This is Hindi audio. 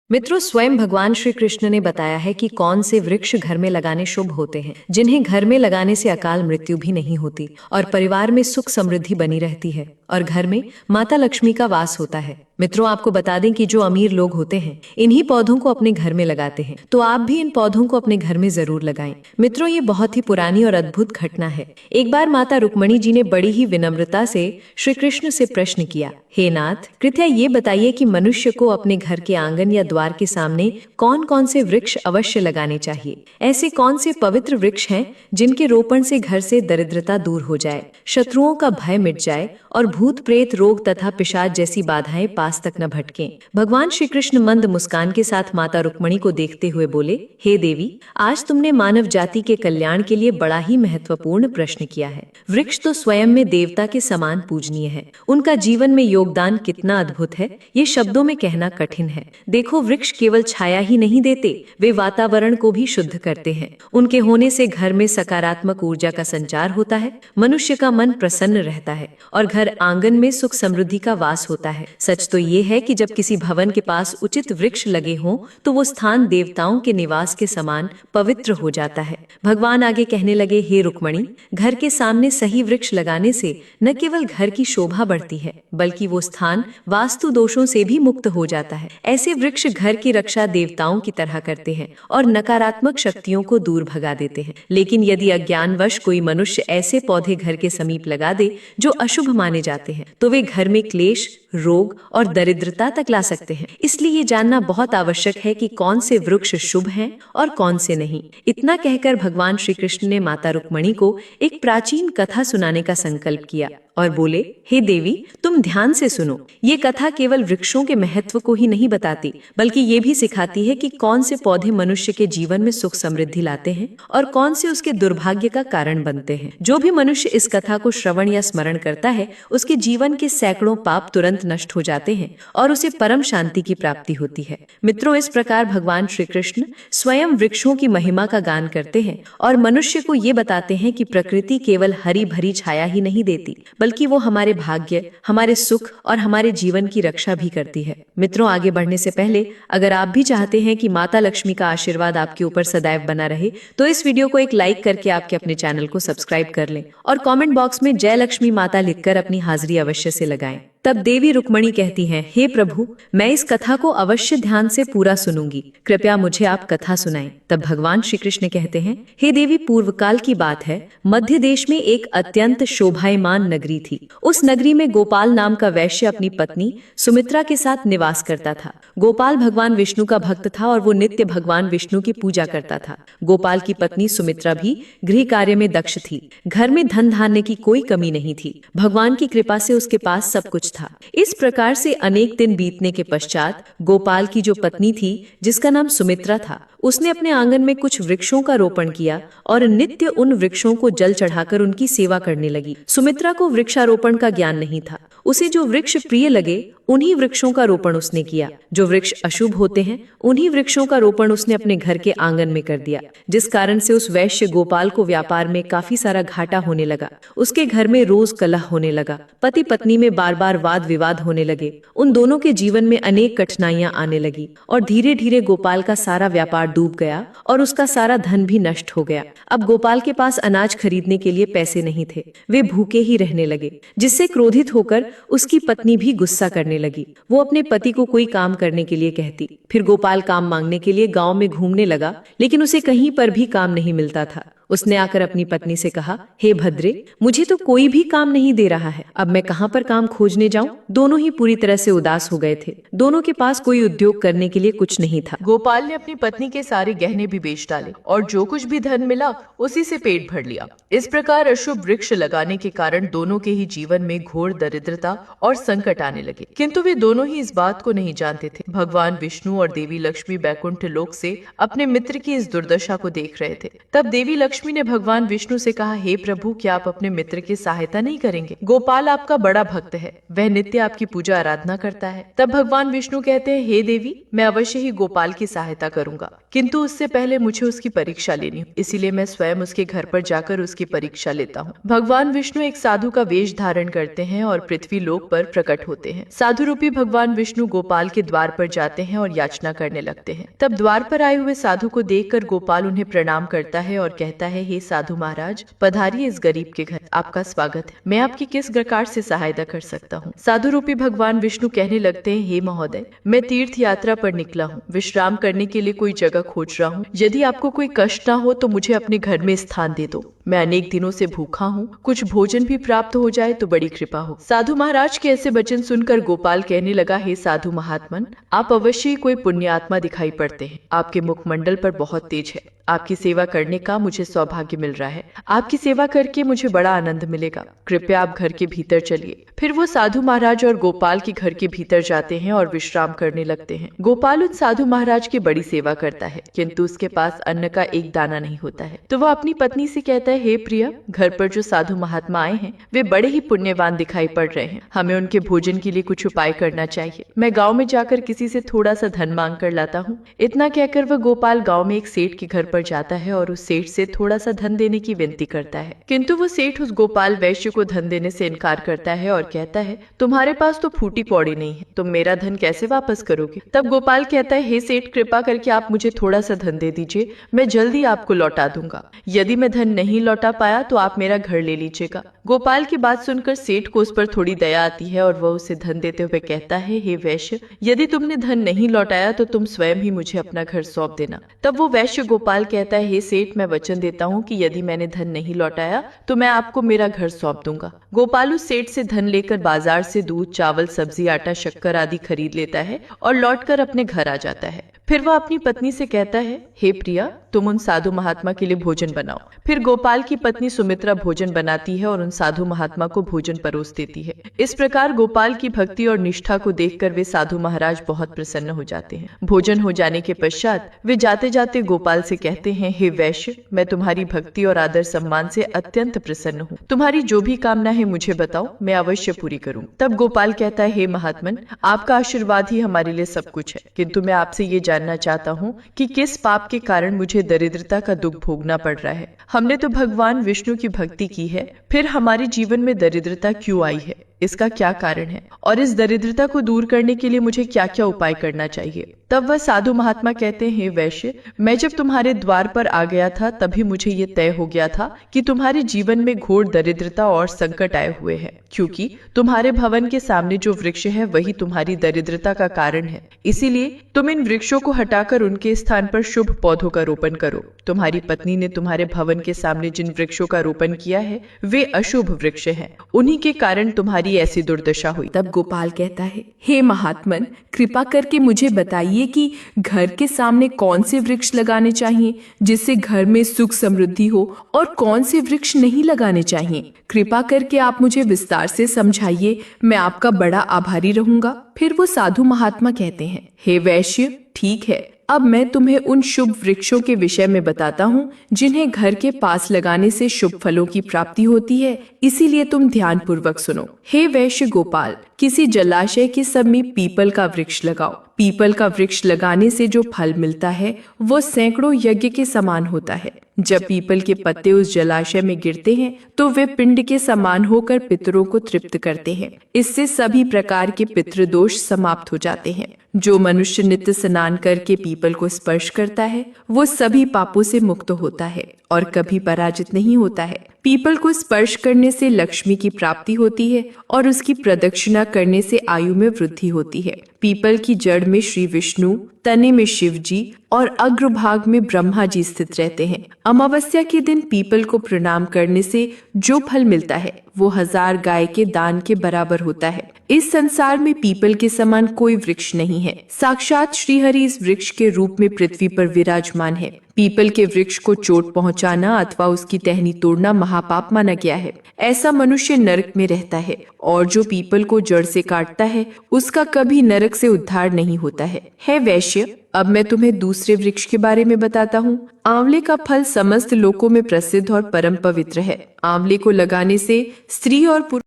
मित्रों, स्वयं भगवान श्री कृष्ण ने बताया है कि कौन से वृक्ष घर में लगाने शुभ होते हैं, जिन्हें घर में लगाने से अकाल मृत्यु भी नहीं होती और परिवार में सुख समृद्धि बनी रहती है और घर में माता लक्ष्मी का वास होता है। मित्रों, आपको बता दें कि जो अमीर लोग होते हैं इन्हीं पौधों को अपने घर में लगाते हैं, तो आप भी इन पौधों को अपने घर में जरूर लगाएं। मित्रों, ये बहुत ही पुरानी और अद्भुत घटना है। एक बार माता रुक्मणी जी ने बड़ी ही विनम्रता से श्री कृष्ण से प्रश्न किया, हे नाथ, कृपया ये बताइए कि मनुष्य को अपने घर के आंगन या द्वार के सामने कौन कौन से वृक्ष अवश्य लगाने चाहिए। ऐसे कौन से पवित्र वृक्ष हैं जिनके रोपण से घर से दरिद्रता दूर हो जाए, शत्रुओं का भय मिट जाए और भूत प्रेत रोग तथा पिशाच जैसी बाधाएं पास तक न भटकें। भगवान श्री कृष्ण मंद मुस्कान के साथ माता रुक्मणी को देखते हुए बोले, हे देवी, आज तुमने मानव जाति के कल्याण के लिए बड़ा ही महत्वपूर्ण प्रश्न किया है। वृक्ष तो स्वयं में देवता के समान पूजनीय है। उनका जीवन में योगदान कितना अद्भुत है, ये शब्दों में कहना कठिन है। देखो, वृक्ष केवल छाया ही नहीं देते, वे वातावरण को भी शुद्ध करते हैं। उनके होने से घर में सकारात्मक ऊर्जा का संचार होता है, मनुष्य का मन प्रसन्न रहता है और घर आंगन में सुख समृद्धि का वास होता है। सच तो ये है कि जब किसी भवन के पास उचित वृक्ष लगे हों तो वो स्थान देवताओं के निवास के समान पवित्र हो जाता है। भगवान आगे कहने लगे, हे रुक्मणी, घर के सामने सही वृक्ष लगाने से न केवल घर की शोभा बढ़ती है, बल्कि वो स्थान वास्तु दोषों से भी मुक्त हो जाता है। ऐसे वृक्ष घर की रक्षा देवताओं की तरह करते हैं और नकारात्मक शक्तियों को दूर भगा देते हैं। लेकिन यदि अज्ञानवश कोई मनुष्य ऐसे पौधे घर के समीप लगा दे जो अशुभ माने जाते हैं, तो वे घर में क्लेश, रोग और दरिद्रता तक ला सकते हैं। इसलिए ये जानना बहुत आवश्यक है कि कौन से वृक्ष शुभ हैं और कौन से नहीं। इतना कहकर भगवान श्री कृष्ण ने माता रुक्मणी को एक प्राचीन कथा सुनाने का संकल्प किया और बोले, हे देवी, तुम ध्यान से सुनो। ये कथा केवल वृक्षों के महत्व को ही नहीं बताती, बल्कि ये भी सिखाती है कि कौन से पौधे मनुष्य के जीवन में सुख समृद्धि लाते हैं और कौन से उसके दुर्भाग्य का कारण बनते हैं। जो भी मनुष्य इस कथा को श्रवण या स्मरण करता है, उसके जीवन के सैकड़ों पाप तुरंत नष्ट हो जाते हैं और उसे परम शांति की प्राप्ति होती है। मित्रों, इस प्रकार भगवान श्री कृष्ण स्वयं वृक्षों की महिमा का गान करते हैं और मनुष्य को ये बताते हैं कि प्रकृति केवल हरी भरी छाया ही नहीं देती, बल्कि वो हमारे भाग्य, हमारे सुख और हमारे जीवन की रक्षा भी करती है। मित्रों, आगे बढ़ने से पहले अगर आप भी चाहते हैं कि माता लक्ष्मी का आशीर्वाद आपके ऊपर सदैव बना रहे, तो इस वीडियो को एक लाइक करके आपके अपने चैनल को सब्सक्राइब कर लें और कमेंट बॉक्स में जय लक्ष्मी माता लिखकर अपनी हाजिरी अवश्य से लगाएं। तब देवी रुक्मणी कहती हैं, हे प्रभु, मैं इस कथा को अवश्य ध्यान से पूरा सुनूंगी, कृपया मुझे आप कथा सुनाएं। तब भगवान श्री कृष्ण कहते हैं, हे देवी, पूर्व काल की बात है। मध्य देश में एक अत्यंत शोभायमान नगरी थी। उस नगरी में गोपाल नाम का वैश्य अपनी पत्नी सुमित्रा के साथ निवास करता था। गोपाल भगवान विष्णु का भक्त था और वो नित्य भगवान विष्णु की पूजा करता था। गोपाल की पत्नी सुमित्रा भी गृह कार्य में दक्ष थी। घर में धन धान्य की कोई कमी नहीं थी। भगवान की कृपा से उसके पास सब कुछ था। इस प्रकार से अनेक दिन बीतने के पश्चात गोपाल की जो पत्नी थी, जिसका नाम सुमित्रा था, उसने अपने आंगन में कुछ वृक्षों का रोपण किया और नित्य उन वृक्षों को जल चढ़ाकर उनकी सेवा करने लगी। सुमित्रा को वृक्षारोपण का ज्ञान नहीं था। उसे जो वृक्ष प्रिय लगे उन्हीं वृक्षों का रोपण उसने किया। जो वृक्ष अशुभ होते हैं उन्हीं वृक्षों का रोपण उसने अपने घर के आंगन में कर दिया, जिस कारण से उस वैश्य गोपाल को व्यापार में काफी सारा घाटा होने लगा। उसके घर में रोज कलह होने लगा, पति पत्नी में बार बार वाद विवाद होने लगे। उन दोनों के जीवन में अनेक कठिनाइयां आने लगी और धीरे धीरे गोपाल का सारा व्यापार डूब गया और उसका सारा धन भी नष्ट हो गया। अब गोपाल के पास अनाज खरीदने के लिए पैसे नहीं थे। वे भूखे ही रहने लगे, जिससे क्रोधित होकर उसकी पत्नी भी गुस्सा करने लगी। वो अपने पति को कोई काम करने के लिए कहती। फिर गोपाल काम मांगने के लिए गांव में घूमने लगा, लेकिन उसे कहीं पर भी काम नहीं मिलता था। उसने आकर अपनी पत्नी से कहा, हे भद्रे, मुझे तो कोई भी काम नहीं दे रहा है, अब मैं कहाँ पर काम खोजने जाऊं? दोनों ही पूरी तरह से उदास हो गए थे। दोनों के पास कोई उद्योग करने के लिए कुछ नहीं था। गोपाल ने अपनी पत्नी के सारे गहने भी बेच डाले और जो कुछ भी धन मिला उसी से पेट भर लिया। इस प्रकार अशुभ वृक्ष लगाने के कारण दोनों के ही जीवन में घोर दरिद्रता और संकट आने लगे, किंतु वे दोनों ही इस बात को नहीं जानते थे। भगवान विष्णु और देवी लक्ष्मी बैकुंठ लोक से अपने मित्र की इस दुर्दशा को देख रहे थे। तब देवी लक्ष्मी लक्ष्मी ने भगवान विष्णु से कहा, हे प्रभु, क्या आप अपने मित्र की सहायता नहीं करेंगे? गोपाल आपका बड़ा भक्त है, वह नित्य आपकी पूजा आराधना करता है। तब भगवान विष्णु कहते हैं, हे देवी, मैं अवश्य ही गोपाल की सहायता करूंगा, किंतु उससे पहले मुझे उसकी परीक्षा लेनी है, इसीलिए मैं स्वयं उसके घर पर जाकर उसकी परीक्षा लेता हूँ। भगवान विष्णु एक साधु का वेश धारण करते हैं और पृथ्वी लोक पर प्रकट होते हैं। साधु रूपी भगवान विष्णु गोपाल के द्वार पर जाते हैं और याचना करने लगते हैं। तब द्वार पर आए हुए साधु को देखकर गोपाल उन्हें प्रणाम करता है और कहता है, हे साधु महाराज, पधारिए इस गरीब के घर, आपका स्वागत है। मैं आपकी किस प्रकार से सहायता कर सकता हूँ? साधु रूपी भगवान विष्णु कहने लगते हैं, हे महोदय, मैं तीर्थ यात्रा पर निकला हूँ, विश्राम करने के लिए कोई जगह खोज रहा हूँ। यदि आपको कोई कष्ट न हो तो मुझे अपने घर में स्थान दे दो। मैं अनेक दिनों से भूखा हूँ, कुछ भोजन भी प्राप्त हो जाए तो बड़ी कृपा हो। साधु महाराज के ऐसे वचन सुनकर गोपाल कहने लगा, हे साधु महात्मन, आप अवश्य ही कोई पुण्यात्मा दिखाई पड़ते हैं। आपके मुखमंडल पर बहुत तेज है। आपकी सेवा करने का मुझे सौभाग्य मिल रहा है। आपकी सेवा करके मुझे बड़ा आनंद मिलेगा। कृपया आप घर के भीतर चलिए। फिर वो साधु महाराज और गोपाल के घर के भीतर जाते हैं और विश्राम करने लगते हैं। गोपाल उन साधु महाराज की बड़ी सेवा करता है, किंतु उसके पास अन्न का एक दाना नहीं होता है। तो वह अपनी पत्नी से कहता है, हे प्रिया, घर पर जो साधु महात्मा आए हैं वे बड़े ही पुण्यवान दिखाई पड़ रहे हैं। हमें उनके भोजन के लिए कुछ उपाय करना चाहिए। मैं गाँव में जाकर किसी से थोड़ा सा धन मांग कर लाता हूँ। इतना कहकर वह गोपाल गाँव में एक सेठ के घर पर जाता है और उस सेठ से थोड़ा सा धन देने की विनती करता है, किंतु वो सेठ उस गोपाल वैश्य को धन देने से इनकार करता है और कहता है, तुम्हारे पास तो फूटी पौड़ी नहीं है, तुम मेरा धन कैसे वापस करोगे? तब गोपाल कहता है, हे सेठ, कृपा करके आप मुझे थोड़ा सा धन दे दीजिए, मैं जल्दी आपको लौटा दूंगा। यदि मैं धन नहीं लौटा पाया तो आप मेरा घर ले लीजिएगा। गोपाल की बात सुनकर सेठ को उस पर थोड़ी दया आती है और वह उसे धन देते हुए कहता है, हे वैश्य, यदि तुमने धन नहीं लौटाया तो तुम स्वयं ही मुझे अपना घर सौंप देना। तब वो वैश्य गोपाल कहता है, हे सेठ, मैं वचन देता हूँ कि यदि मैंने धन नहीं लौटाया तो मैं आपको मेरा घर सौंप दूंगा। गोपाल उस सेठ से धन लेकर बाजार से दूध, चावल, सब्जी, आटा, शक्कर आदि खरीद लेता है और लौटकर अपने घर आ जाता है। फिर वह अपनी पत्नी से कहता है, हे प्रिया, तुम उन साधु महात्मा के लिए भोजन बनाओ। फिर गोपाल की पत्नी सुमित्रा भोजन बनाती है और उन साधु महात्मा को भोजन परोस देती है। इस प्रकार गोपाल की भक्ति और निष्ठा को देखकर वे साधु महाराज बहुत प्रसन्न हो जाते हैं। भोजन हो जाने के पश्चात वे जाते जाते गोपाल से कहते हैं, हे वैश्य, मैं तुम्हारी भक्ति और आदर सम्मान से अत्यंत प्रसन्न हूँ। तुम्हारी जो भी कामना है मुझे बताओ, मैं अवश्य पूरी करूँ। तब गोपाल कहता है, हे महात्मन, आपका आशीर्वाद ही हमारे लिए सब कुछ है, किंतु मैं आपसे ये जानना चाहता हूँ कि किस पाप के कारण मुझे दरिद्रता का दुख भोगना पड़ रहा है। हमने तो भगवान विष्णु की भक्ति की है, फिर हमारे जीवन में दरिद्रता क्यों आई है? इसका क्या कारण है और इस दरिद्रता को दूर करने के लिए मुझे क्या क्या उपाय करना चाहिए? तब वह साधु महात्मा कहते हैं, वैश्य, मैं जब तुम्हारे द्वार पर आ गया था तभी मुझे ये तय हो गया था कि तुम्हारे जीवन में घोर दरिद्रता और संकट आए हुए हैं, क्योंकि तुम्हारे भवन के सामने जो वृक्ष है वही तुम्हारी दरिद्रता का कारण है। इसीलिए तुम इन वृक्षों को हटाकर उनके स्थान पर शुभ पौधों का रोपण करो। तुम्हारी पत्नी ने तुम्हारे भवन के सामने जिन वृक्षों का रोपण किया है वे अशुभ वृक्ष हैं, उन्हीं के कारण तुम्हारी ऐसी दुर्दशा हुई। तब गोपाल कहता है, हे महात्मन, कृपा करके मुझे बताइए कि घर के सामने कौन से वृक्ष लगाने चाहिए जिससे घर में सुख समृद्धि हो और कौन से वृक्ष नहीं लगाने चाहिए। कृपा करके आप मुझे विस्तार से समझाइए, मैं आपका बड़ा आभारी रहूंगा। फिर वो साधु महात्मा कहते हैं, हे वैश्य, ठीक है, अब मैं तुम्हें उन शुभ वृक्षों के विषय में बताता हूँ जिन्हें घर के पास लगाने से शुभ फलों की प्राप्ति होती है, इसीलिए तुम ध्यान पूर्वक सुनो। हे वैश्य गोपाल, किसी जलाशय के समीप पीपल का वृक्ष लगाओ। पीपल का वृक्ष लगाने से जो फल मिलता है वो सैकड़ों यज्ञ के समान होता है। जब पीपल के पत्ते उस जलाशय में गिरते हैं तो वे पिंड के समान होकर पितरों को तृप्त करते हैं। इससे सभी प्रकार के पितृदोष समाप्त हो जाते हैं। जो मनुष्य नित्य स्नान करके पीपल को स्पर्श करता है वो सभी पापों से मुक्त होता है और कभी पराजित नहीं होता है। पीपल को स्पर्श करने से लक्ष्मी की प्राप्ति होती है और उसकी प्रदक्षिणा करने से आयु में वृद्धि होती है। पीपल की जड़ में श्री विष्णु, तने में शिव जी और अग्रभाग में ब्रह्मा जी स्थित रहते हैं। अमावस्या के दिन पीपल को प्रणाम करने से जो फल मिलता है वो 1000 गाय के दान के बराबर होता है। इस संसार में पीपल के समान कोई वृक्ष नहीं है। साक्षात श्रीहरि इस वृक्ष के रूप में पृथ्वी पर विराजमान है। पीपल के वृक्ष को चोट पहुंचाना अथवा उसकी टहनी तोड़ना महापाप माना गया है। ऐसा मनुष्य नरक में रहता है और जो पीपल को जड़ से काटता है उसका कभी नरक से उद्धार नहीं होता है। हे वैश्य, शिष्य, अब मैं तुम्हें दूसरे वृक्ष के बारे में बताता हूँ। आंवले का फल समस्त लोकों में प्रसिद्ध और परम पवित्र है। आंवले को लगाने से स्त्री और पुरुष